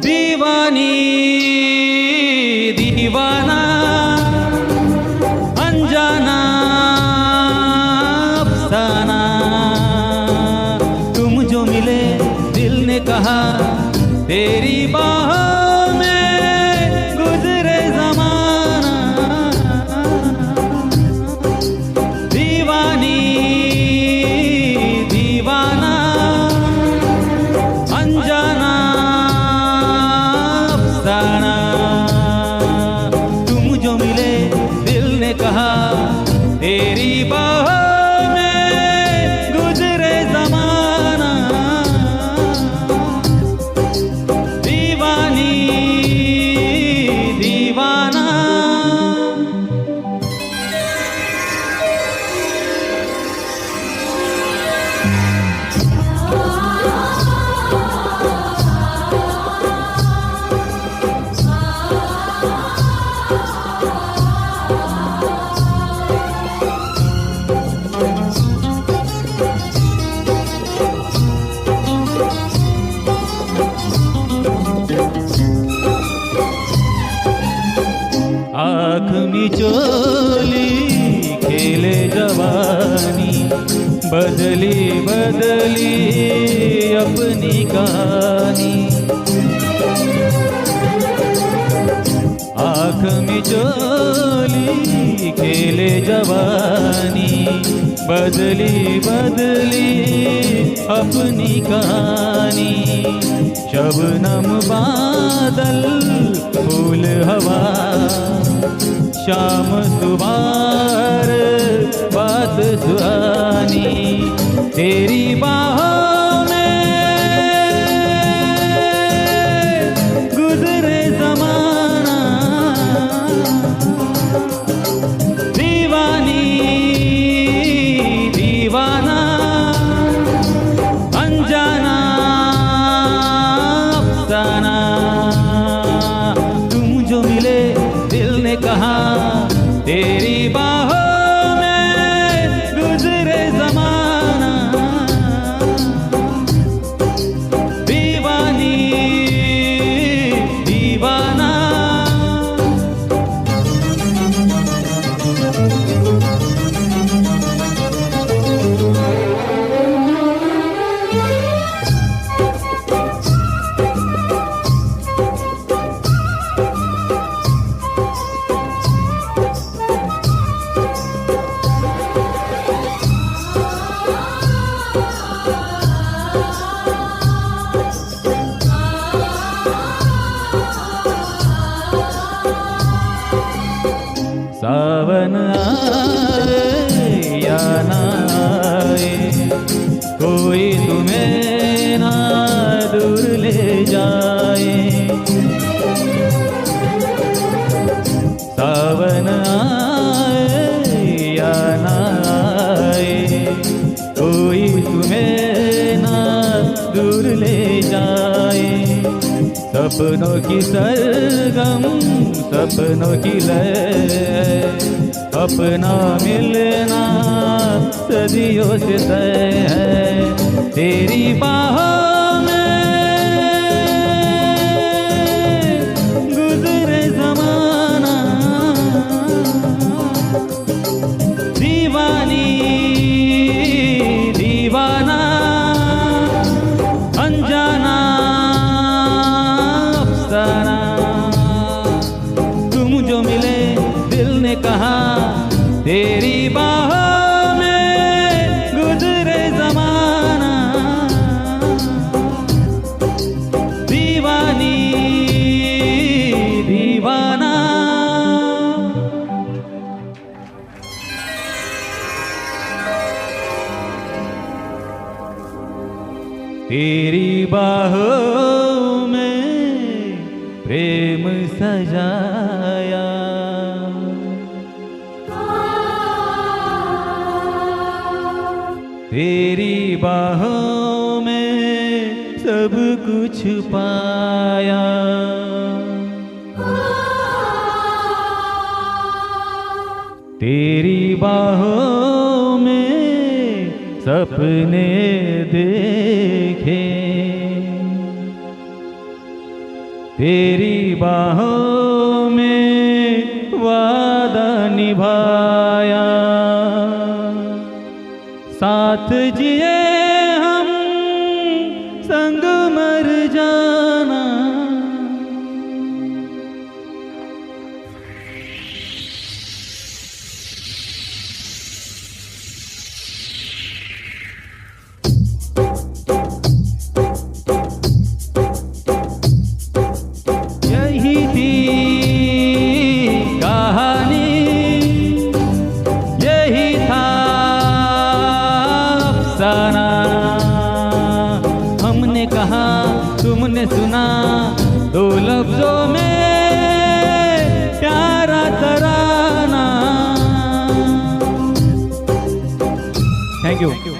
दीवानी दीवाना अनजाना अफसाना, तुम जो मिले दिल ने कहा तेरी बाहों में गुजरे ज़माना। दीवानी दीवाना अनजाना अफसाना, तुम जो मिले दिल ने कहा तेरी बाहों में गुजरे ज़माना। दीवानी दीवाना। आँख मिचोली खेले जवानी, बदली बदली अपनी कहानी। आँख मिचोली खेले जवानी, बदली बदली अपनी कहानी। शबनम बादल फूल हवा, शाम सुबार बात सुहानी। तेरी बाहों में गुजरे ज़माना। दीवानी दीवाना अनजाना अफसाना, तुम जो मिले दिल ने कहा तेरी बाहों में गुजरे ज़माना। दीवानी दीवाना। सावन आए या ना आए, कोई तुम्हें ना दूर ले जाए। सावन आए या ना आए, कोई तुम्हें ना दूर ले जाए। सपनों की सरगम सपनों की लय, अपना मिलना सदियों से तय है। तेरी बाहों में गुजरे ज़माना। दीवानी दीवाना अनजाना अफसाना, तुम जो मिले दिल ने कहा तेरी बाहों में गुजरे ज़माना। दीवानी दीवाना। तेरी बाहों में प्रेम सजाया, तेरी बाहों में सब कुछ पाया। तेरी बाहों में सपने देखे, तेरी बाहों में वादा निभाया, साथ जिए हम संग मर जाना। यही थी कहानी, यही था अफसाना। हमने कहा तुमने सुना, दो लफ्जों में प्यारा तराना। Thank you.